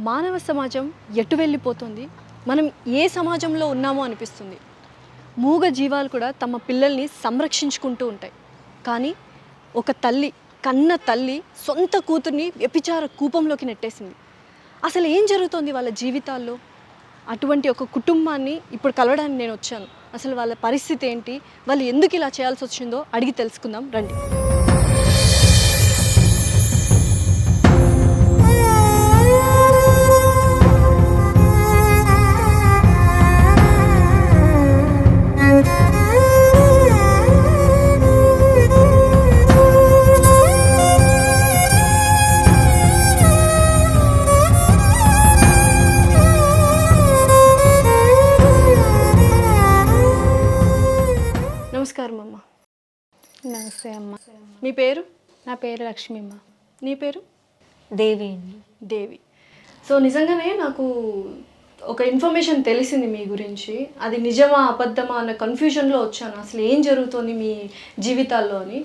మానవ సమాజం ఎటు వెళ్ళిపోతుంది, మనం ఏ సమాజంలో ఉన్నామో అనిపిస్తుంది. మూగ జీవాలు కూడా తమ పిల్లల్ని సంరక్షించుకుంటూ ఉంటాయి. కానీ ఒక తల్లి, కన్న తల్లి సొంత కూతుర్ని వ్యభిచార కూపంలోకి నెట్టేసింది. అసలు ఏం జరుగుతోంది వాళ్ళ జీవితాల్లో? అటువంటి ఒక కుటుంబాన్ని ఇప్పుడు కలవడానికి నేను వచ్చాను. అసలు వాళ్ళ పరిస్థితి ఏంటి, వాళ్ళు ఎందుకు ఇలా చేయాల్సి వచ్చిందో అడిగి తెలుసుకుందాం రండి. నమస్కారం అమ్మ. నమస్తే అమ్మ. మీ పేరు? నా పేరు లక్ష్మి అమ్మ. నీ పేరు? దేవి. దేవి. సో నిజంగానే నాకు ఒక ఇన్ఫర్మేషన్ తెలిసింది మీ గురించి. అది నిజమా అబద్ధమా అన్న కన్ఫ్యూజన్లో వచ్చాను. అసలు ఏం జరుగుతుంది మీ జీవితాల్లో అని.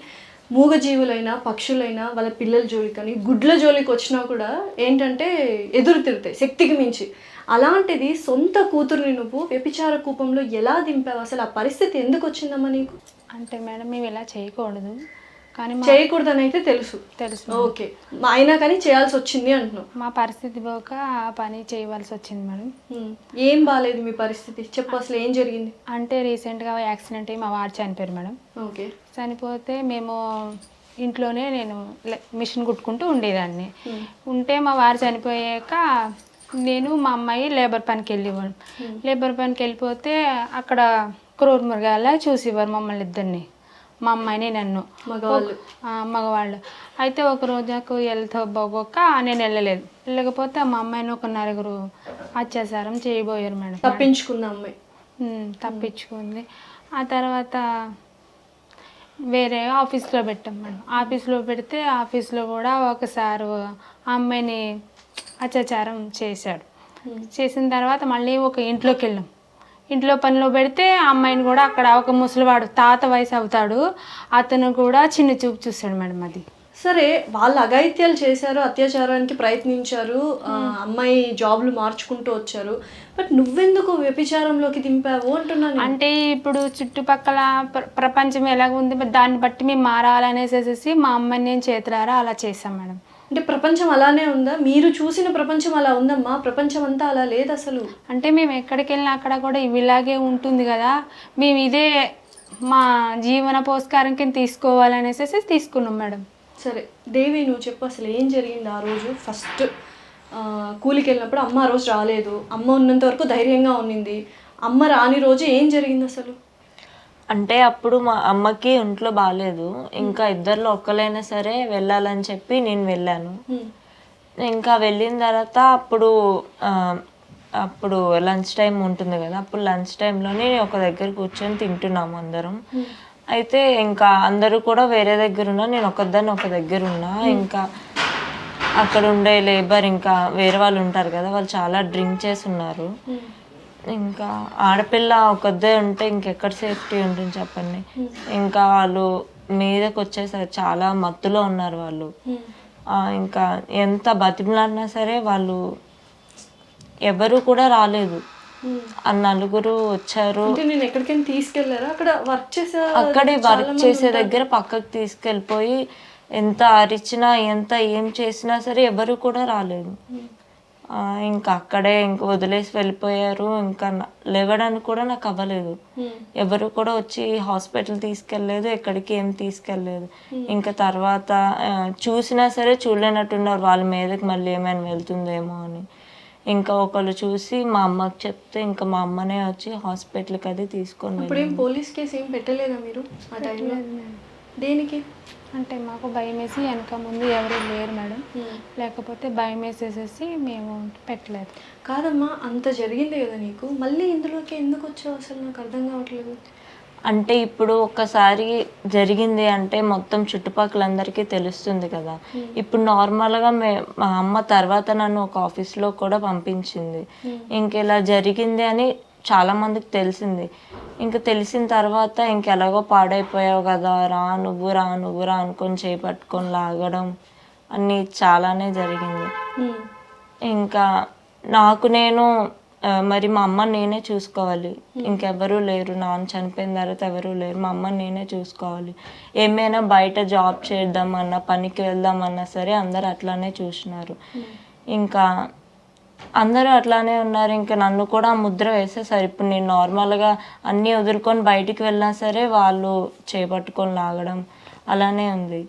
మూగజీవులైనా పక్షులైనా వాళ్ళ పిల్లల జోలికి కానీ గుడ్ల జోలికి వచ్చినా కూడా ఏంటంటే ఎదురు తిరుగుతాయి శక్తికి మించి. అలాంటిది సొంత కూతుర్ని నువ్వు వ్యభిచార కూపంలో ఎలా దింపావు? అసలు ఆ పరిస్థితి ఎందుకు వచ్చిందమ్మా నీకు? అంటే మేడం మేము ఇలా చేయకూడదు, కానీ చేయకూడదని అయితే తెలుసు. ఓకే, అయినా కానీ చేయాల్సి వచ్చింది అంటున్నావు. మా పరిస్థితి పోక ఆ పని చేయవలసి వచ్చింది మేడం. ఏం బాగాలేదు మీ పరిస్థితి? చెప్పు, అసలు ఏం జరిగింది? అంటే రీసెంట్గా యాక్సిడెంట్ అయ్యి మా వారు చనిపోయారు మేడం. ఓకే. చనిపోతే మేము ఇంట్లోనే నేను మిషన్ కుట్టుకుంటూ ఉండేదాన్ని. ఉంటే మా వారు చనిపోయాక నేను మా అమ్మాయి లేబర్ పనికి వెళ్ళేవాడు. లేబర్ పనికి వెళ్ళిపోతే అక్కడ క్రూర మృగాల చూసేవారు మమ్మల్ని ఇద్దరిని, మా అమ్మాయిని నన్ను, మగవాళ్ళు. అయితే ఒక రోజు నాకు వెళ్తా బాగోక నేను వెళ్ళలేదు. వెళ్ళకపోతే మా అమ్మాయిని ఒక నలుగురు అత్యాచారం చేయబోయారు మేడం. తప్పించుకుంది అమ్మాయి. తప్పించుకుంది. ఆ తర్వాత వేరే ఆఫీస్లో పెట్టాం మేడం. ఆఫీస్లో పెడితే ఆఫీస్లో కూడా ఒకసారి ఆ అమ్మాయిని అత్యాచారం చేశాడు. చేసిన తర్వాత మళ్ళీ ఒక ఇంట్లోకి వెళ్ళాం. ఇంట్లో పనిలో పెడితే ఆ అమ్మాయిని కూడా అక్కడ ఒక ముసలివాడు తాత వయసు అవుతాడు, అతను కూడా చిన్న చూపు చూస్తాడు మేడం. అది సరే, వాళ్ళు అఘాయిత్యాలు చేశారు, అత్యాచారానికి ప్రయత్నించారు, అమ్మాయి జాబ్లు మార్చుకుంటూ వచ్చారు. బట్ నువ్వెందుకు వ్యభిచారంలోకి దింపావు అంటున్నాను. అంటే ఇప్పుడు చుట్టుపక్కల ప్రపంచం ఎలాగ ఉంది దాన్ని బట్టి మేము మారాలనేసేసి మా అమ్మాయిని నేను చేతులారా అలా చేశాం మేడం. అంటే ప్రపంచం అలానే ఉందా? మీరు చూసిన ప్రపంచం అలా ఉందమ్మా? ప్రపంచం అంతా అలా లేదు అసలు. అంటే మేము ఎక్కడికి వెళ్ళినా అక్కడ కూడా ఇలాగే ఉంటుంది కదా, మేము ఇదే మా జీవన పోస్కారం కింద తీసుకోవాలనేసి తీసుకున్నాం మేడం. సరే దేవి, నువ్వు చెప్పు, అసలు ఏం జరిగింది ఆ రోజు? ఫస్ట్ కూలికి వెళ్ళినప్పుడు అమ్మ ఆ రోజు రాలేదు, అమ్మ ఉన్నంత వరకు ధైర్యంగా ఉన్నింది. అమ్మ రాని రోజు ఏం జరిగింది అసలు? అంటే అప్పుడు మా అమ్మకి ఒంట్లో బాగాలేదు, ఇంకా ఇద్దరిలో ఒక్కలైనా సరే వెళ్ళాలని చెప్పి నేను వెళ్ళాను. ఇంకా వెళ్ళిన తర్వాత అప్పుడు లంచ్ టైం ఉంటుంది కదా, అప్పుడు లంచ్ టైంలోనే ఒక దగ్గర కూర్చొని తింటున్నాము అందరం. అయితే ఇంకా అందరూ కూడా వేరే దగ్గర ఉన్నా, నేను ఒకదాన్ని ఒక దగ్గర ఉన్నా. ఇంకా అక్కడ ఉండే లేబర్ ఇంకా వేరే వాళ్ళు ఉంటారు కదా, వాళ్ళు చాలా డ్రింక్ చేసి ఉన్నారు. ఇంకా ఆడపిల్ల ఒకదే ఉంటే ఇంకెక్కడ సేఫ్టీ ఉంటుంది చెప్పండి. ఇంకా వాళ్ళు మీదకి వచ్చేసారు, చాలా మత్తులో ఉన్నారు వాళ్ళు. ఇంకా ఎంత బతిమలాడినా సరే వాళ్ళు ఎవరు కూడా రాలేదు. ఆ నలుగురు వచ్చారు. అక్కడే వర్క్ చేసే దగ్గర పక్కకు తీసుకెళ్ళిపోయి ఎంత అరిచినా ఎంత ఏం చేసినా సరే ఎవరు కూడా రాలేదు. ఇంకా అక్కడే ఇంకా వదిలేసి వెళ్ళిపోయారు. ఇంకా లేవడానికి కూడా నాకు అవ్వలేదు. ఎవరు కూడా వచ్చి హాస్పిటల్ తీసుకెళ్ళలేదు, ఎక్కడికి ఏం తీసుకెళ్ళలేదు. ఇంకా తర్వాత చూసినా సరే చూడలేనట్టున్నారు, వాళ్ళ మీదకి మళ్ళీ ఏమైనా వెళ్తుందేమో అని. ఇంకా ఒకళ్ళు చూసి మా అమ్మకి చెప్తే ఇంకా మా అమ్మనే వచ్చి హాస్పిటల్కి అది తీసుకొని. పోలీస్ కేసు ఏం పెట్టలేదా మీరు ఆ టైంలో? దేనికి? అంటే మాకు భయం వేసి వెనక ముందు ఎవరు లేరు మేడం, లేకపోతే భయం వేసేసేసి మేము పెట్టలేదు. కాదమ్మా, అంత జరిగింది కదా నీకు, మళ్ళీ ఇందులోకి ఎందుకు వచ్చావు అసలు? నాకు అర్థం కావట్లేదు. అంటే ఇప్పుడు ఒక్కసారి జరిగింది అంటే మొత్తం చుట్టుపక్కలందరికీ తెలుస్తుంది కదా. ఇప్పుడు నార్మల్గా మా అమ్మ తర్వాత నన్ను ఒక ఆఫీస్లో కూడా పంపించింది. ఇంకెలా జరిగింది అని చాలా మందికి తెలిసింది. ఇంకా తెలిసిన తర్వాత ఇంకెలాగో పాడైపోయావు కదా, రా నువ్వు అనుకొని చేపట్టుకొని లాగడం అన్నీ చాలానే జరిగింది. ఇంకా నాకు నేను మరి మా అమ్మని నేనే చూసుకోవాలి, ఇంకెవరూ లేరు, నాన్న చనిపోయిన తర్వాత ఎవరూ లేరు, మా అమ్మని నేనే చూసుకోవాలి. ఏమైనా బయట జాబ్ చేద్దామన్నా పనికి వెళ్దామన్నా సరే అందరు అట్లానే చూసినారు. ఇంకా అందరూ అట్లానే ఉన్నారు. ఇంకా నన్ను కూడా ఆ ముద్ర వేసేసారు. ఇప్పుడు నేను నార్మల్గా అన్నీ వదులుకొని బయటికి వెళ్ళినా సరే వాళ్ళు చేపట్టుకొని లాగడం అలానే ఉంది.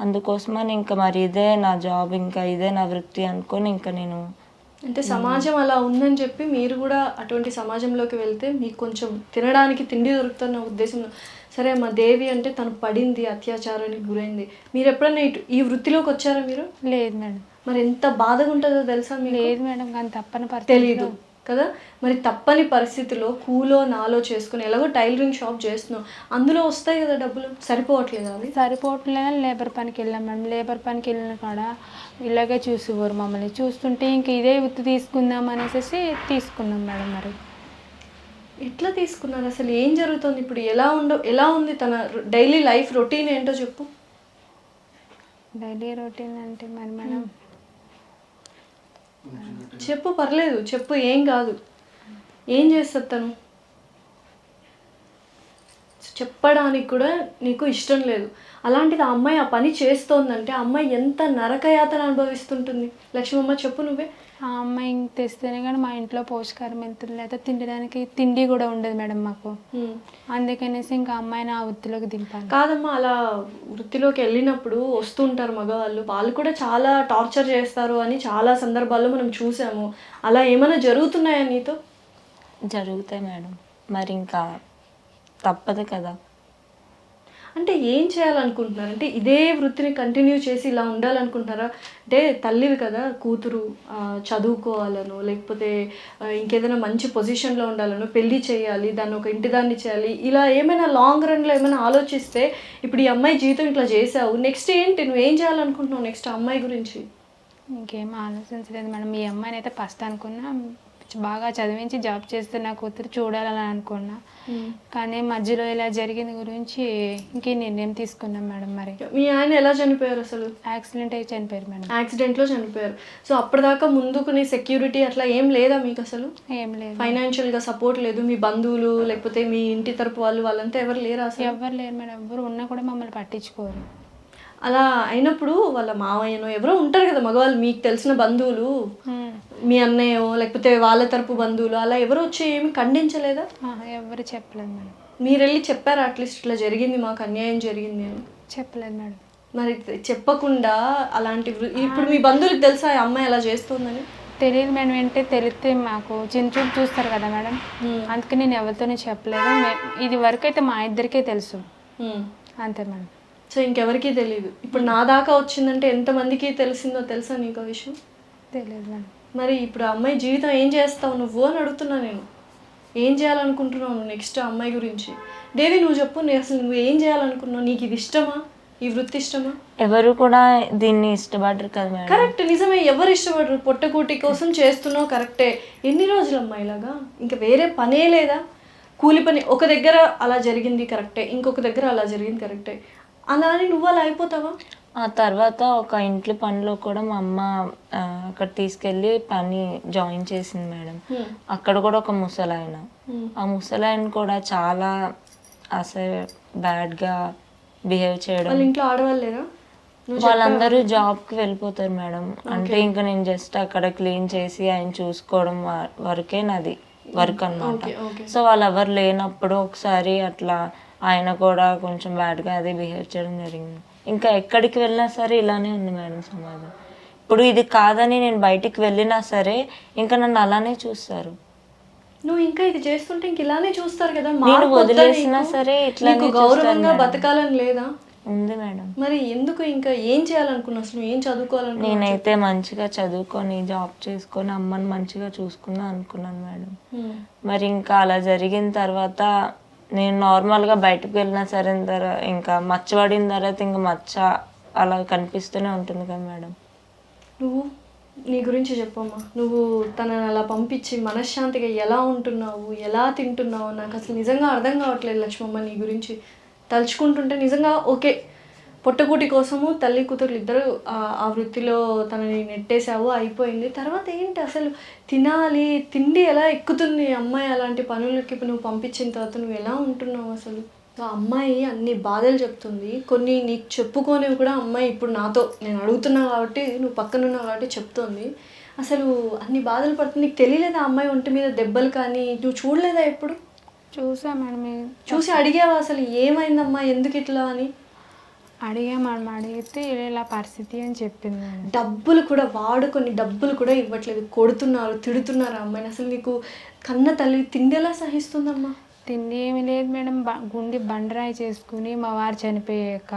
అందుకోసమని ఇంకా మరి ఇదే నా జాబ్, ఇంకా ఇదే నా వృత్తి అనుకొని ఇంకా నేను అంటే సమాజం అలా ఉందని చెప్పి మీరు కూడా అటువంటి సమాజంలోకి వెళ్తే మీకు కొంచెం తినడానికి తిండి దొరుకుతున్న ఉద్దేశంలో సరే అమ్మ దేవి అంటే తను పడింది, అత్యాచారానికి గురైంది, మీరు ఎప్పుడైనా ఈ వృత్తిలోకి వచ్చారా మీరు? లేదు మేడం. మరి ఎంత బాధగా ఉంటుందో తెలుసా మీకు? లేదు మేడం, కానీ తప్పని పరిస్థితి తెలీదు కదా. మరి తప్పని పరిస్థితిలో కూలో నాలో చేసుకుని ఎలాగో టైలరింగ్ షాప్ చేస్తున్నావు, అందులో వస్తాయి కదా డబ్బులు, సరిపోవట్లేదు అవి? సరిపోవట్లేదు. లేబర్ పనికి వెళ్ళాం మేడం. లేబర్ పనికి వెళ్ళిన కాడ ఇలాగే చూసేవారు మమ్మల్ని. చూస్తుంటే ఇంక ఇదే వృత్తి తీసుకుందాం అనేసి తీసుకున్నాం మేడం. మరి ఎట్లా తీసుకున్నారు అసలు? ఏం జరుగుతుంది ఇప్పుడు? ఎలా ఉంది తన డైలీ లైఫ్ రొటీన్ ఏంటో చెప్పు. డైలీ రొటీన్ అంటే మరి మేడం చెప్పు, పర్లేదు చెప్పు, ఏం కాదు. ఏం చేస్తుంది తను? చెప్పడానికి కూడా నీకు ఇష్టం లేదు. అలాంటిది ఆ అమ్మాయి ఆ పని చేస్తోందంటే ఆ అమ్మాయి ఎంత నరకయాతన అనుభవిస్తుంటుంది. లక్ష్మమ్మ చెప్పు నువ్వే. ఆ అమ్మాయి తెస్తేనే కానీ మా ఇంట్లో పోషకారం ఎంత లేదా తినడానికి తిండి కూడా ఉండదు మేడం మాకు. అందుకనేసి ఇంకా అమ్మాయిని ఆ వృత్తిలోకి దింపాలి. కాదమ్మా, అలా వృత్తిలోకి వెళ్ళినప్పుడు వస్తుంటారు మగవాళ్ళు, వాళ్ళు కూడా చాలా టార్చర్ చేస్తారు అని చాలా సందర్భాల్లో మనం చూసాము. అలా ఏమైనా జరుగుతున్నాయా నీతో? జరుగుతాయి మేడం, మరి ఇంకా తప్పదు కదా. అంటే ఏం చేయాలనుకుంటున్నారు? అంటే ఇదే వృత్తిని కంటిన్యూ చేసి ఇలా ఉండాలనుకుంటున్నారా? అంటే తల్లివి కదా, కూతురు చదువుకోవాలనో లేకపోతే ఇంకేదైనా మంచి పొజిషన్లో ఉండాలనో, పెళ్ళి చేయాలి, దాన్ని ఒక ఇంటి దాన్ని చేయాలి, ఇలా ఏమైనా లాంగ్ రన్లో ఏమైనా ఆలోచిస్తే ఇప్పుడు ఈ అమ్మాయి జీవితం ఇట్లా చేసావు, నెక్స్ట్ ఏంటి? నువ్వు ఏం చేయాలనుకుంటున్నావు నెక్స్ట్ అమ్మాయి గురించి? ఇంకేం ఆలోచించలేదు మేడం. ఈ అమ్మాయిని అయితే ఫస్ట్ అనుకున్నా బాగా చదివించి జాబ్ చేస్తే నా కూతురు చూడాలని అనుకున్నా. కానీ మధ్యలో ఇలా జరిగింది గురించి ఇంక నిర్ణయం తీసుకున్నాం మేడం. మరి మీ ఆయన ఎలా చనిపోయారు అసలు? యాక్సిడెంట్ అయి చనిపోయారు మేడం. యాక్సిడెంట్లో చనిపోయారు. సో అప్పటిదాకా ముందుకుని సెక్యూరిటీ అట్లా ఏం లేదా మీకు అసలు? ఏం లేదు. ఫైనాన్షియల్గా సపోర్ట్ లేదు? మీ బంధువులు లేకపోతే మీ ఇంటి తరపు వాళ్ళంతా ఎవరు లేరా అసలు? ఎవరు లేరు మేడం. ఎవరు ఉన్నా కూడా మమ్మల్ని పట్టించుకోరు. అలా అయినప్పుడు వాళ్ళ మావయ్యనో ఎవరో ఉంటారు కదా మగవాళ్ళు, మీకు తెలిసిన బంధువులు, మీ అన్నయ్యో లేకపోతే వాళ్ళ తరపు బంధువులు, అలా ఎవరు వచ్చి ఏమి ఖండించలేదా? ఎవరు చెప్పలేదు మేడం. మీరు వెళ్ళి చెప్పారా అట్లీస్ట్ ఇట్లా జరిగింది, మాకు అన్యాయం జరిగింది అని? చెప్పలేదు మేడం. మరి చెప్పకుండా అలాంటి ఇప్పుడు మీ బంధువులకు తెలుసా ఆ అమ్మాయి అలా చేస్తుందని? తెలియదు మేడం. అంటే తెలిస్తే మాకు చిన్న చూపు చూస్తారు కదా మేడం, అందుకే నేను ఎవరితోనే చెప్పలేదు. ఇది వరకు అయితే మా ఇద్దరికే తెలుసు, అంతే మేడం. సో ఇంకెవరికీ తెలియదు. ఇప్పుడు నా దాకా వచ్చిందంటే ఎంతమందికి తెలిసిందో తెలుసా నీకు ఆ విషయం? తెలియదు మేడం. మరి ఇప్పుడు ఆ అమ్మాయి జీవితం ఏం చేస్తావు నువ్వు అని అడుగుతున్నా నేను. ఏం చేయాలనుకుంటున్నావు నెక్స్ట్ అమ్మాయి గురించి? దేవి నువ్వు చెప్పు, అసలు నువ్వు ఏం చేయాలనుకున్నావు? నీకు ఇది ఇష్టమా, ఈ వృత్తి ఇష్టమా? ఎవరు కూడా దీన్ని ఇష్టపడరు కదా మేడం. కరెక్ట్, నిజమే, ఎవరు ఇష్టపడరు. పొట్టకూటి కోసం చేస్తున్నావు, కరెక్టే. ఎన్ని రోజులమ్మా ఇలాగా? ఇంకా వేరే పనే లేదా? కూలి పని ఒక దగ్గర అలా జరిగింది కరెక్టే, ఇంకొక దగ్గర అలా జరిగింది కరెక్టే, అలా అని నువ్వు అలా అయిపోతావా? ఆ తర్వాత ఒక ఇంట్లో పనిలో కూడా మా అమ్మ అక్కడ తీసుకెళ్ళి పని జాయిన్ చేసింది మేడం. అక్కడ కూడా ఒక ముసలాయన, ఆ ముసలాయన కూడా చాలా అసలు బ్యాడ్గా బిహేవ్ చేయడం. వాళ్ళ ఇంట్లో ఆడవాళ్ళు లేరా? వాళ్ళందరూ జాబ్కి వెళ్ళిపోతారు మేడం. అంటే ఇంకా నేను జస్ట్ అక్కడ క్లీన్ చేసి ఆయన చూసుకోవడం వరకే నాది వర్క్ అనమాట. సో వాళ్ళు ఎవరు లేనప్పుడు ఒకసారి అట్లా ఆయన కూడా కొంచెం బ్యాడ్గా అది బిహేవ్ చేయడం జరిగింది. ఇంకా ఎక్కడికి వెళ్ళినా సరే ఇలానే ఉంది మేడం సమాజం. ఇప్పుడు ఇది కాదని నేను బయటికి వెళ్ళినా సరే ఇంకా నన్ను అలానే చూస్తారు. నువ్వు ఇంకా ఇది చేస్తుంటే ఇంక ఇలానే చూస్తారు కదా. నేను వదిలేసినా సరే ఇట్లా గౌరవంగా బతకాలని లేదా? ఉంది మేడం. మరి ఎందుకు ఇంకా ఏం చేయాలనుకున్నావు అసలు? ఏం చదువుకోవాలనుకున్నావు? నేనైతే మంచిగా చదువుకొని జాబ్ చేసుకొని అమ్మని మంచిగా చూసుకుందాం అనుకున్నాను మేడం. మరి ఇంకా అలా జరిగిన తర్వాత నేను నార్మల్గా బయటకు వెళ్ళినా సరే ఇంకా మచ్చ పడిన తర్వాత ఇంకా మచ్చ అలా కనిపిస్తూనే ఉంటుంది కదా మేడం. నువ్వు నీ గురించి చెప్పమ్మా. నువ్వు తనని అలా పంపించి మనశ్శాంతిగా ఎలా ఉంటున్నావు, ఎలా తింటున్నావు? నాకు అసలు నిజంగా అర్థం కావట్లేదు లక్ష్మమ్మ. నీ గురించి తలుచుకుంటుంటే నిజంగా ఓకే, పొట్టకూటి కోసము తల్లి కూతురు ఇద్దరు ఆ వృత్తిలో తనని నెట్టేసావు, అయిపోయింది. తర్వాత ఏంటి అసలు తినాలి, తిండి ఎలా ఎక్కుతుంది అమ్మాయి అలాంటి పనులకి నువ్వు పంపించిన తర్వాత నువ్వు ఎలా ఉంటున్నావు అసలు? సో అమ్మాయి అన్ని బాధలు చెప్తుంది, కొన్ని నీకు చెప్పుకోనివి కూడా అమ్మాయి ఇప్పుడు నాతో నేను అడుగుతున్నా కాబట్టి నువ్వు పక్కనున్నావు కాబట్టి చెప్తోంది. అసలు అన్ని బాధలు పడుతుంది, నీకు తెలియలేదా అమ్మాయి ఒంటి మీద దెబ్బలు కానీ? నువ్వు చూడలేదా ఎప్పుడు? చూసా మేడం. చూసి అడిగావా అసలు ఏమైందమ్మా ఎందుకు ఇట్లా అని? అడిగా మేడం, అడిగితే ఇలా పరిస్థితి అని చెప్పింది మేడం. డబ్బులు కూడా వాడుకొని డబ్బులు కూడా ఇవ్వట్లేదు, కొడుతున్నారు, తిడుతున్నారు అమ్మాయిని. అసలు నీకు కన్న తల్లి తిండి ఎలా సహిస్తుందమ్మా? తిండి ఏమీ లేదు మేడం, గుండి బండరాయి చేసుకుని మా వారు చనిపోయాక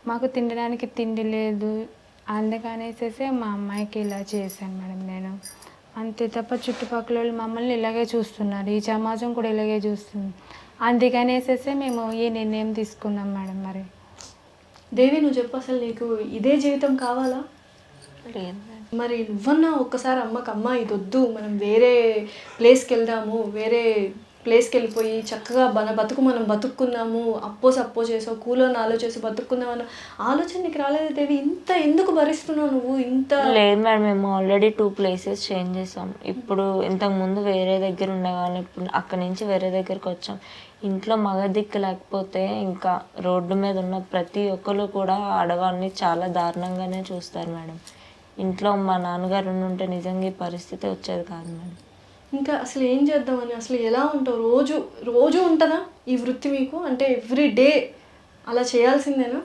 మాకు తినడానికి తిండి లేదు, అందుకనేసేసి మా అమ్మాయికి ఇలా చేశాను మేడం నేను. అంతే తప్ప చుట్టుపక్కల వాళ్ళు మమ్మల్ని ఇలాగే చూస్తున్నారు, ఈ సమాజం కూడా ఇలాగే చూస్తుంది. అందుకనేసేసి మేము ఈ నిర్ణయం తీసుకున్నాం మేడం. మరి దేవి నువ్వు చెప్పు, అసలు నీకు ఇదే జీవితం కావాలా? లేదు. మరి నువ్వన్నా ఒక్కసారి అమ్మకి అమ్మ ఇది వద్దు, మనం వేరే ప్లేస్కి వెళ్దాము, వేరే ప్లేస్కి వెళ్ళిపోయి చక్కగా బతుకు మనం బతుక్కుందాము, అప్పో సప్పో చేసావు, కూలోని ఆలోచేసి బతుక్కుందాం అన్న ఆలోచన నీకు రాలేదు దేవి? ఇంత ఎందుకు భరిస్తున్నావు నువ్వు ఇంత? లేదు మేడం, మేము ఆల్రెడీ 2 ప్లేసెస్ చేంజ్ చేసాం. ఇప్పుడు ఇంతకుముందు వేరే దగ్గర ఉండేవాళ్ళం, ఇప్పుడు అక్కడి నుంచి వేరే దగ్గరికి వచ్చాం. ఇంట్లో మగ దిక్కు లేకపోతే ఇంకా రోడ్డు మీద ఉన్న ప్రతి ఒక్కరు కూడా ఆడవాళ్ళని చాలా దారుణంగానే చూస్తారు మేడం. ఇంట్లో మా నాన్నగారు ఉంటే నిజంగా ఈ పరిస్థితి వచ్చేది కాదు మేడం. ఇంకా అసలు ఏం చేద్దామని, అసలు ఎలా ఉంటావు? రోజు ఉంటుందా ఈ వృత్తి మీకు? అంటే ఎవ్రీ డే అలా చేయాల్సిందేనా?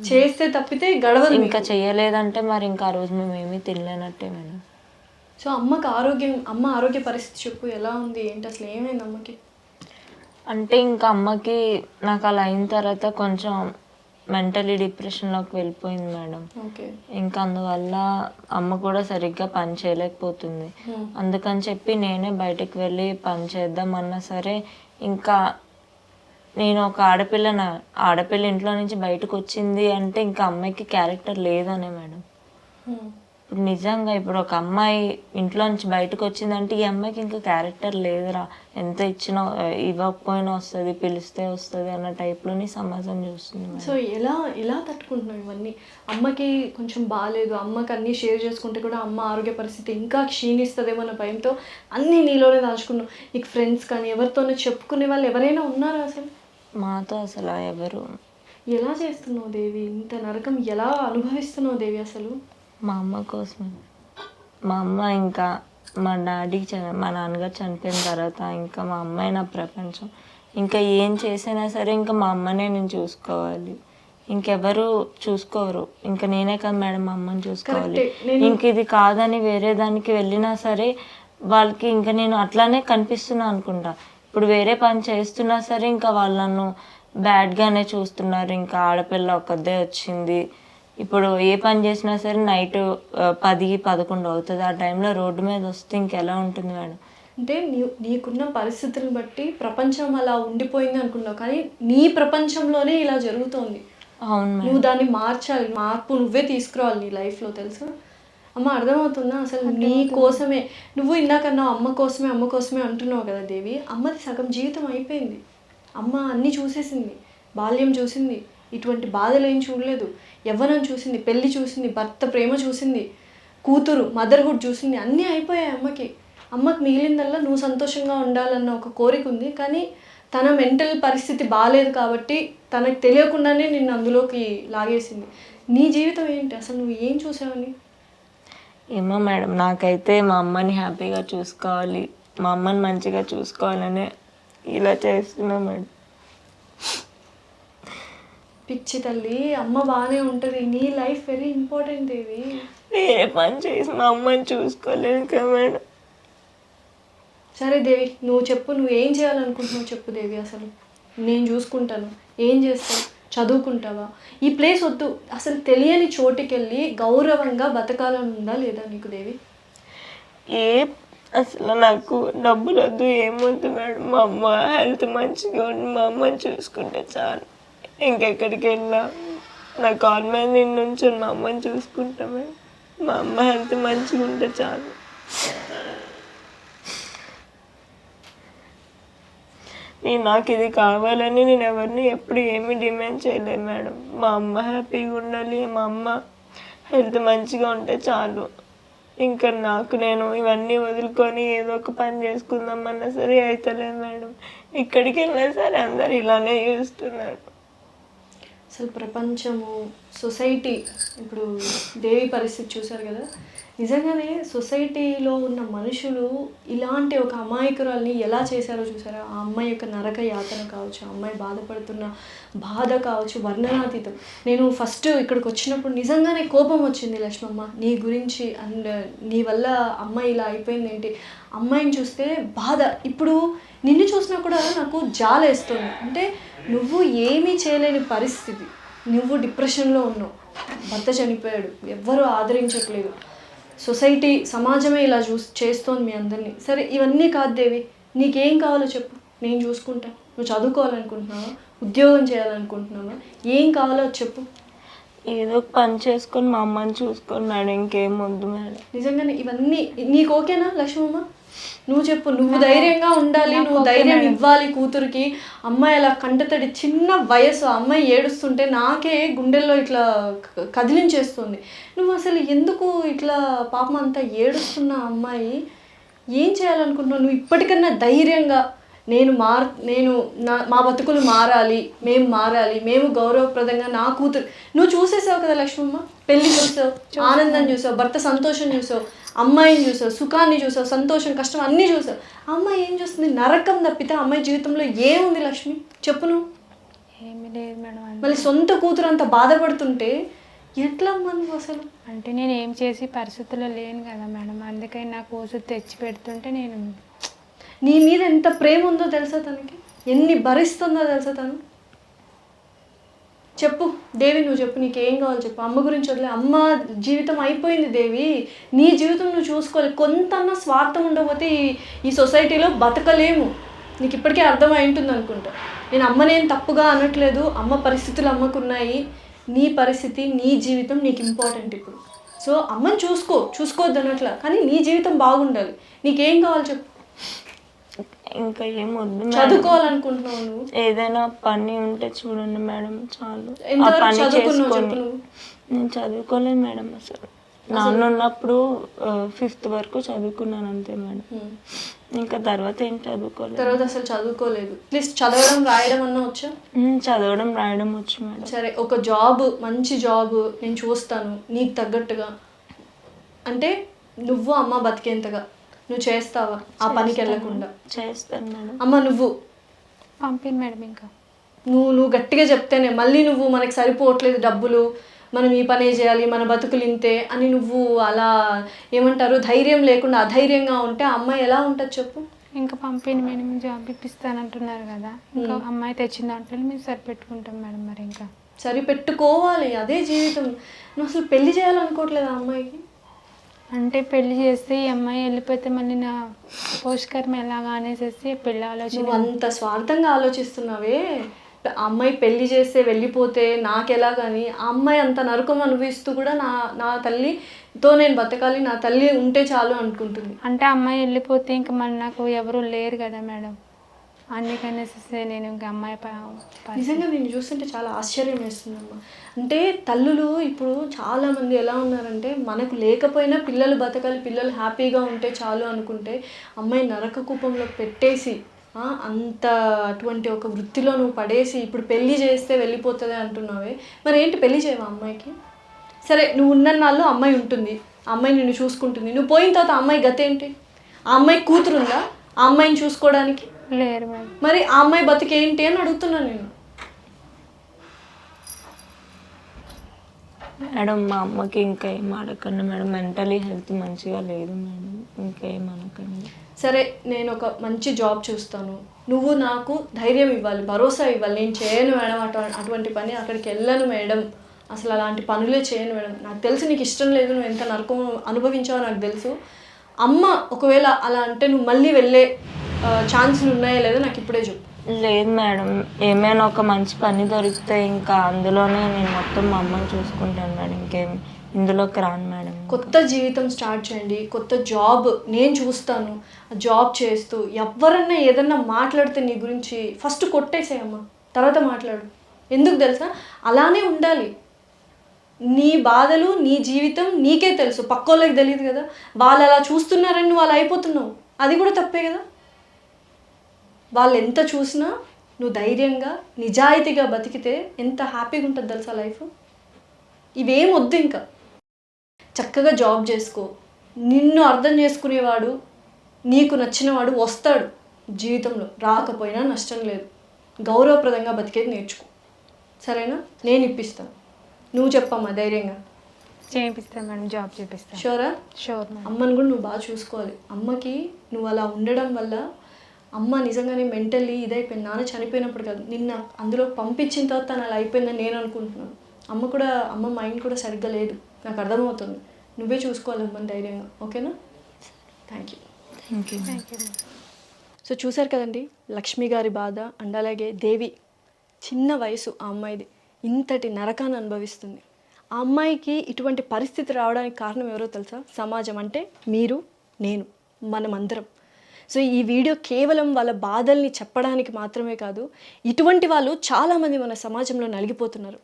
చేస్తే తప్పితే గడవదు. ఇంకా చెయ్యలేదంటే మరి ఇంకా ఆ రోజు మేము ఏమీ తినలేనట్టే మేడం. సో అమ్మ ఆరోగ్య పరిస్థితి చెప్పు, ఎలా ఉంది ఏంటి, అసలు ఏమైంది అమ్మకి? అంటే ఇంకా అమ్మకి నాకు అలా అయిన తర్వాత కొంచెం మెంటలీ డిప్రెషన్లోకి వెళ్ళిపోయింది మేడం. ఓకే. ఇంకా అందువల్ల అమ్మ కూడా సరిగ్గా పని చేయలేకపోతుంది. అందుకని చెప్పి నేనే బయటకు వెళ్ళి పని చేద్దామన్నా సరే, ఇంకా నేను ఒక ఆడపిల్ల ఇంట్లో నుంచి బయటకు వచ్చింది అంటే ఇంకా అమ్మాయికి క్యారెక్టర్ లేదనే మేడం. ఇప్పుడు నిజంగా ఇప్పుడు ఒక అమ్మాయి ఇంట్లో నుంచి బయటకు వచ్చిందంటే ఈ అమ్మాయికి ఇంకా క్యారెక్టర్ లేదురా, ఎంత ఇచ్చినా ఇవ్వకపోయినా వస్తుంది, పిలిస్తే వస్తుంది అన్న టైప్లోని సమాజం చూస్తుంది. సో ఎలా తట్టుకుంటున్నావు ఇవన్నీ? అమ్మకి కొంచెం బాగాలేదు, అమ్మకి అన్నీ షేర్ చేసుకుంటే కూడా అమ్మ ఆరోగ్య పరిస్థితి ఇంకా క్షీణిస్తుందేమో అన్న భయంతో అన్నీ నీలోనే దాచుకున్నావు. నీకు ఫ్రెండ్స్ కానీ ఎవరితోనో చెప్పుకునే వాళ్ళు ఎవరైనా ఉన్నారా అసలు? మాతో అసలు ఎవరు. ఎలా చేస్తున్నావు దేవి? ఇంత నరకం ఎలా అనుభవిస్తున్నావు దేవి అసలు? మా అమ్మ కోసమే. మా అమ్మ ఇంకా మా మా నాన్నగారు చనిపోయిన తర్వాత ఇంకా మా అమ్మాయి నా ప్రపంచం. ఇంకా ఏం చేసినా సరే ఇంకా మా అమ్మనే నేను చూసుకోవాలి, ఇంకెవరు చూసుకోరు. ఇంకా నేనే కదా మేడం మా అమ్మని చూసుకోవాలి. ఇంక ఇది కాదని వేరే దానికి వెళ్ళినా సరే వాళ్ళకి ఇంకా నేను అట్లానే కనిపిస్తున్నా అనుకుంటా. ఇప్పుడు వేరే పని చేస్తున్నా సరే ఇంకా వాళ్ళు నన్ను బ్యాడ్గానే చూస్తున్నారు. ఇంకా ఆడపిల్ల ఒక్కదే వచ్చింది, ఇప్పుడు ఏ పని చేసినా సరే నైట్ 10-11 అవుతుంది. ఆ టైంలో రోడ్డు మీద వస్తే ఇంకెలా ఉంటుంది మేడం? అంటే నీకున్న పరిస్థితులను బట్టి ప్రపంచం అలా ఉండిపోయింది అనుకున్నావు, కానీ నీ ప్రపంచంలోనే ఇలా జరుగుతోంది. అవును, నువ్వు దాన్ని మార్చాలి, మార్పు నువ్వే తీసుకురావాలి నీ లైఫ్లో, తెలుసా అమ్మ? అర్థమవుతుందా? అసలు నీ కోసమే నువ్వు ఇందాకన్నా అమ్మ కోసమే అంటున్నావు కదా దేవి. అమ్మది సగం జీవితం అయిపోయింది, అమ్మ అన్నీ చూసేసింది, బాల్యం చూసింది, ఇటువంటి బాధలు ఏం చూడలేదు, యవ్వనం చూసింది, పెళ్ళి చూసింది, భర్త ప్రేమ చూసింది, కూతురు మదర్హుడ్ చూసింది, అన్నీ అయిపోయాయి అమ్మకి. మిగిలిందల్లా నువ్వు సంతోషంగా ఉండాలన్న ఒక కోరిక ఉంది, కానీ తన మెంటల్ పరిస్థితి బాగాలేదు కాబట్టి తనకు తెలియకుండానే నిన్ను అందులోకి లాగేసింది. నీ జీవితం ఏంటి అసలు? నువ్వు ఏం చూసావని? ఏమో మేడం, నాకైతే మా అమ్మని హ్యాపీగా చూసుకోవాలి, మా అమ్మని మంచిగా చూసుకోవాలనే ఇలా చేస్తున్నా మేడం. పిచ్చి తల్లి, అమ్మ బాగానే ఉంటుంది, నీ లైఫ్ వెరీ ఇంపార్టెంట్ దేవి. ఏ పని చేసి మా అమ్మని చూసుకోలేదు కదా మేడం. సరే దేవి, నువ్వు చెప్పు, నువ్వు ఏం చేయాలనుకుంటున్నావు చెప్పు దేవి. అసలు నేను చూసుకుంటాను, ఏం చేస్తావు? చదువుకుంటావా? ఈ ప్లేస్ వద్దు, అసలు తెలియని చోటుకి వెళ్ళి గౌరవంగా బతకాలని ఉందా లేదా నీకు దేవి? అసలు నాకు డబ్బులు వద్దు, ఏమొద్దు మేడం. మా అమ్మ హెల్త్ మంచిగా ఉండి మా అమ్మని చూసుకుంటే చాలు. ఇంకెక్కడికి వెళ్ళినా నా కాల్ మీద నేను నుంచి మా అమ్మని చూసుకుంటా మేడం. మా అమ్మ హెల్త్ మంచిగా ఉంటే చాలు. నాకు ఇది కావాలని నేను ఎవరిని ఎప్పుడు ఏమీ డిమాండ్ చేయలేదు మేడం. మా అమ్మ హ్యాపీగా ఉండాలి, మా అమ్మ హెల్త్ మంచిగా ఉంటే చాలు. ఇంకా నేను ఇవన్నీ వదులుకొని ఏదో ఒక పని చేసుకుందామన్నా సరే అవుతలేదు మేడం. ఇక్కడికి వెళ్ళినా సరే అందరు ఇలానే చూస్తున్నారు. అసలు ప్రపంచము, సొసైటీ, ఇప్పుడు దేవి పరిస్థితి చూశారు కదా, నిజంగానే సొసైటీలో ఉన్న మనుషులు ఇలాంటి ఒక అమాయకురాల్ని ఎలా చేశారో చూసారా. ఆ అమ్మాయి యొక్క నరక యాతన కావచ్చు, ఆ అమ్మాయి బాధపడుతున్న బాధ కావచ్చు, వర్ణనాతీతం. నేను ఫస్ట్ ఇక్కడికి వచ్చినప్పుడు నిజంగానే కోపం వచ్చింది లక్ష్మమ్మ నీ గురించి. అండ్ నీ వల్ల అమ్మాయి ఇలా అయిపోయింది ఏంటి, అమ్మాయిని చూస్తే బాధ. ఇప్పుడు నిన్ను చూసినా కూడా నాకు జాలేస్తుంది. అంటే నువ్వు ఏమీ చేయలేని పరిస్థితి, నువ్వు డిప్రెషన్లో ఉన్నావు, భర్త చనిపోయాడు, ఎవ్వరూ ఆదరించట్లేదు, సొసైటీ సమాజమే ఇలా చేస్తోంది మీ అందరినీ. సరే ఇవన్నీ కాదు దేవి, నీకేం కావాలో చెప్పు, నేను చూసుకుంటా. నువ్వు చదువుకోవాలనుకుంటున్నావా, ఉద్యోగం చేయాలనుకుంటున్నావా, ఏం కావాలో చెప్పు. ఏదో పని చేసుకొని మా అమ్మని చూసుకోండి మేడం, ఇంకేం వద్దు మేడం. నిజంగానే ఇవన్నీ నీకు ఓకేనా లక్ష్మమ్మ? నువ్వు చెప్పు. నువ్వు ధైర్యంగా ఉండాలి, నువ్వు ధైర్యం ఇవ్వాలి కూతురికి. అమ్మాయి అలా కంటతడి, చిన్న వయసు అమ్మాయి ఏడుస్తుంటే నాకే గుండెల్లో ఇట్లా కదిలించేస్తుంది. నువ్వు అసలు ఎందుకు ఇట్లా పాపం అంతా ఏడుస్తున్న అమ్మాయి ఏం చేయాలనుకుంటున్నావు? నువ్వు ఇప్పటికన్నా ధైర్యంగా మా బతుకులు మారాలి, మేము గౌరవప్రదంగా నా కూతురు. నువ్వు చూసేసావు కదా లక్ష్మమ్మ, పెళ్లి చూసావు, ఆనందం చూసావు, భర్త సంతోషం చూసావు, అమ్మాయిని చూసావు, సుఖాన్ని చూసావు, సంతోషం కష్టం అన్నీ చూసావు. అమ్మాయి ఏం చూస్తుంది? నరకం తప్పితే అమ్మాయి జీవితంలో ఏముంది లక్ష్మి చెప్పు నువ్వు? ఏమీ లేదు మేడం. మళ్ళీ సొంత కూతురు అంత బాధపడుతుంటే ఎట్లా నువ్వు అసలు? అంటే నేను ఏం చేసి పరిస్థితుల్లో లేను కదా మేడం, అందుకని నాకు ఓసు తెచ్చి పెడుతుంటే నేను. నీ మీద ఎంత ప్రేమ ఉందో తెలుసా తనకి, ఎన్ని భరిస్తుందో తెలుసా తను? చెప్పు దేవి, నువ్వు చెప్పు, నీకేం కావాలో చెప్పు. అమ్మ గురించి వదిలే, అమ్మ జీవితం అయిపోయింది దేవి, నీ జీవితం నువ్వు చూసుకోవాలి. కొంతన్నా స్వార్థం ఉండకపోతే ఈ సొసైటీలో బతకలేము. నీకు ఇప్పటికే అర్థమై ఉంటుంది అనుకుంటా. నేను అమ్మనేం తప్పుగా అనట్లేదు, అమ్మ పరిస్థితులు అమ్మకున్నాయి, నీ పరిస్థితి, నీ జీవితం నీకు ఇంపార్టెంట్ ఇప్పుడు. సో అమ్మని చూసుకోవద్దు అనట్లా, కానీ నీ జీవితం బాగుండాలి. నీకేం కావాలో చెప్పు. ఇంకా ఏం వద్దు, చదువుకోవాలనుకుంటున్నావు నువ్వు, ఏదైనా పని ఉంటే చూడండి మేడం చాలు. నేను చదువుకోలేదు మేడం, అసలు నాన్న ఉన్నప్పుడు 5th వరకు చదువుకున్నాను అంతే మేడం. ఇంకా తర్వాత ఏం చదువుకోలేదు. తర్వాత అసలు చదువుకోలేదు. అట్లీస్ట్ చదవడం రాయడం అన్నా వచ్చా? చదవడం రాయడం వచ్చు మేడం. సరే, ఒక జాబ్, మంచి జాబ్ నేను చూస్తాను నీకు తగ్గట్టుగా అంటే నువ్వు అమ్మ బతికేంతగా నువ్వు చేస్తావా ఆ పనికి వెళ్ళకుండా? చేస్తాను మేడం. అమ్మ నువ్వు పంపిణీ మేడం. ఇంకా నువ్వు గట్టిగా చెప్తేనే మళ్ళీ నువ్వు మనకి సరిపోవట్లేదు డబ్బులు, మనం ఈ పనే చేయాలి, మన బతుకులు ఇంతే అని నువ్వు అలా ఏమంటారు ధైర్యం లేకుండా అధైర్యంగా ఉంటే ఆ అమ్మాయి ఎలా ఉంటుంది చెప్పు? ఇంకా పంపిణీ మేడం, జాబ్ ఇప్పిస్తానంటున్నారు కదా, ఇంకా అమ్మాయి తెచ్చిన దాంట్లో మేము సరిపెట్టుకుంటాం మేడం. మరి ఇంకా సరిపెట్టుకోవాలి, అదే జీవితం. నువ్వు అసలు పెళ్లి చేయాలనుకోవట్లేదు ఆ అమ్మాయికి? అంటే పెళ్లి చేస్తే ఈ అమ్మాయి వెళ్ళిపోతే మళ్ళీ నా పోషకరం ఎలాగా అనేసి పెళ్ళి ఆలోచన. నువ్వు అంత స్వార్థంగా ఆలోచిస్తున్నావే. ఆ అమ్మాయి పెళ్లి చేస్తే వెళ్ళిపోతే నాకెలా, కానీ ఆ అమ్మాయి అంత నరకం అనుభవిస్తూ కూడా నా తల్లితో నేను బతకాలి, నా తల్లి ఉంటే చాలు అనుకుంటుంది. అంటే అమ్మాయి వెళ్ళిపోతే ఇంకా మళ్ళీ నాకు ఎవరు లేరు కదా మేడం, అందుకనేసి నేను ఇంకా అమ్మాయి. నిజంగా నేను చూస్తుంటే చాలా ఆశ్చర్యం వేస్తుందమ్మా. అంటే తల్లులు ఇప్పుడు చాలామంది ఎలా ఉన్నారంటే మనకు లేకపోయినా పిల్లలు బతకాలి, పిల్లలు హ్యాపీగా ఉంటే చాలు అనుకుంటే అమ్మాయి నరక కూపంలో పెట్టేసి అంత అటువంటి ఒక వృత్తిలో నువ్వు పడేసి ఇప్పుడు పెళ్లి చేస్తే వెళ్ళిపోతుంది అంటున్నావే. మరి ఏంటి పెళ్లి చేయవా అమ్మాయికి? సరే నువ్వు ఉన్న నాళ్ళు అమ్మాయి ఉంటుంది, ఆ అమ్మాయి నిన్ను చూసుకుంటుంది, నువ్వు పోయిన తర్వాత ఆ అమ్మాయి గతి ఏంటి? ఆ అమ్మాయి కూతురుందా ఆ అమ్మాయిని చూసుకోవడానికి? లేరు మేడం. మరి ఆ అమ్మాయి బతికేంటి అని అడుగుతున్నాను నేను. మేడం మా అమ్మకి ఇంకా ఏం అడగండి మేడం, మెంటలీ హెల్త్ మంచిగా లేదు మేడం, ఇంకా ఏం అనకండి. సరే నేను ఒక మంచి జాబ్ చూస్తాను, నువ్వు నాకు ధైర్యం ఇవ్వాలి, భరోసా ఇవ్వాలి. నేను చేయను మేడం అటువంటి పని, అక్కడికి వెళ్ళను మేడం, అసలు అలాంటి పనులే చేయను మేడం. నాకు తెలుసు నీకు ఇష్టం లేదు, నువ్వు ఎంత నరకం అనుభవించావో నాకు తెలుసు. అమ్మ ఒకవేళ అలా అంటే నువ్వు మళ్ళీ వెళ్ళే ఛాన్సులు ఉన్నాయా లేదా నాకు ఇప్పుడే చెప్పు. లేదు మేడం, ఏమైనా ఒక మంచి పని దొరికితే ఇంకా అందులోనే నేను మొత్తం మా అమ్మని చూసుకుంటాను మేడం, ఇందులోకి రాను మేడం. కొత్త జీవితం స్టార్ట్ చేయండి, కొత్త జాబ్ నేను చూస్తాను, జాబ్ చేస్తూ ఎవరన్నా ఏదన్నా మాట్లాడితే నీ గురించి ఫస్ట్ కొట్టేసేయమ్మా, తర్వాత మాట్లాడు. ఎందుకు తెలుసా, అలానే ఉండాలి. నీ బాధలు నీ జీవితం నీకే తెలుసు, పక్కోళ్ళకి తెలియదు కదా. వాళ్ళు అలా చూస్తున్నారని నువ్వు అలా అయిపోతున్నావు, అది కూడా తప్పే కదా. వాళ్ళు ఎంత చూసినా నువ్వు ధైర్యంగా నిజాయితీగా బతికితే ఎంత హ్యాపీగా ఉంటుంది తెలుసా లైఫ్. ఇవేం వద్దు, ఇంకా చక్కగా జాబ్ చేసుకో. నిన్ను అర్థం చేసుకునేవాడు, నీకు నచ్చినవాడు వస్తాడు జీవితంలో, రాకపోయినా నష్టం లేదు. గౌరవప్రదంగా బతికేది నేర్చుకో, సరేనా? నేను ఇప్పిస్తాను, నువ్వు చెప్పమ్మా ధైర్యంగా. చేపిస్తాను మేడం, జాబ్ చేపిస్తాను. షూరా? Sure madam. అమ్మని కూడా నువ్వు బాగా చూసుకోవాలి. అమ్మకి నువ్వు అలా ఉండడం వల్ల అమ్మ నిజంగానే మెంటల్లీ ఇదైపోయింది. నాన్న చనిపోయినప్పుడు కాదు, నిన్న అందులో పంపించిన తర్వాత తను అలా అయిపోయిందని నేను అనుకుంటున్నాను. అమ్మ మైండ్ కూడా సరిగ్గా లేదు, నాకు అర్థమవుతుంది. నువ్వే చూసుకోవాలి అమ్మని ధైర్యంగా, ఓకేనా? Thank you. Thank you. So చూశారు కదండి లక్ష్మి గారి బాధ. అండ్ అలాగే దేవి, చిన్న వయసు ఆ అమ్మాయిది, ఇంతటి నరకాన్ని అనుభవిస్తుంది. ఆ అమ్మాయికి ఇటువంటి పరిస్థితి రావడానికి కారణం ఎవరో తెలుసా? సమాజం, అంటే మీరు, నేను, మనమందరం. సో ఈ వీడియో కేవలం వాళ్ళ బాధల్ని చెప్పడానికి మాత్రమే కాదు, ఇటువంటి వాళ్ళు చాలామంది మన సమాజంలో నలిగిపోతున్నారు.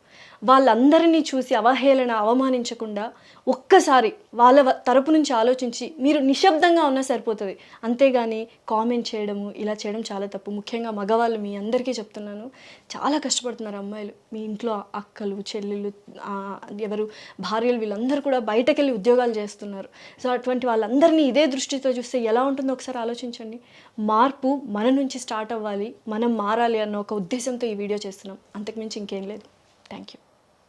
వాళ్ళందరినీ చూసి అవహేళన, అవమానించకుండా ఒక్కసారి వాళ్ళ తరపు నుంచి ఆలోచించి మీరు నిశ్శబ్దంగా ఉన్నా సరిపోతుంది. అంతేగాని కామెంట్ చేయడము, ఇలా చేయడం చాలా తప్పు. ముఖ్యంగా మగవాళ్ళు, మీ అందరికీ చెప్తున్నాను, చాలా కష్టపడుతున్నారు అమ్మాయిలు. మీ ఇంట్లో అక్కలు, చెల్లెళ్ళు, ఎవరు భార్యలు, వీళ్ళందరూ కూడా బయటకెళ్ళి ఉద్యోగాలు చేస్తున్నారు. సో అటువంటి వాళ్ళందరినీ ఇదే దృష్టితో చూస్తే ఎలా ఉంటుందో ఒకసారి ఆలోచించండి. మార్పు మన నుంచి స్టార్ట్ అవ్వాలి, మనం మారాలి అన్న ఒక ఉద్దేశంతో ఈ వీడియో చేస్తున్నాం, అంతకుమించి ఇంకేం లేదు. Thank you.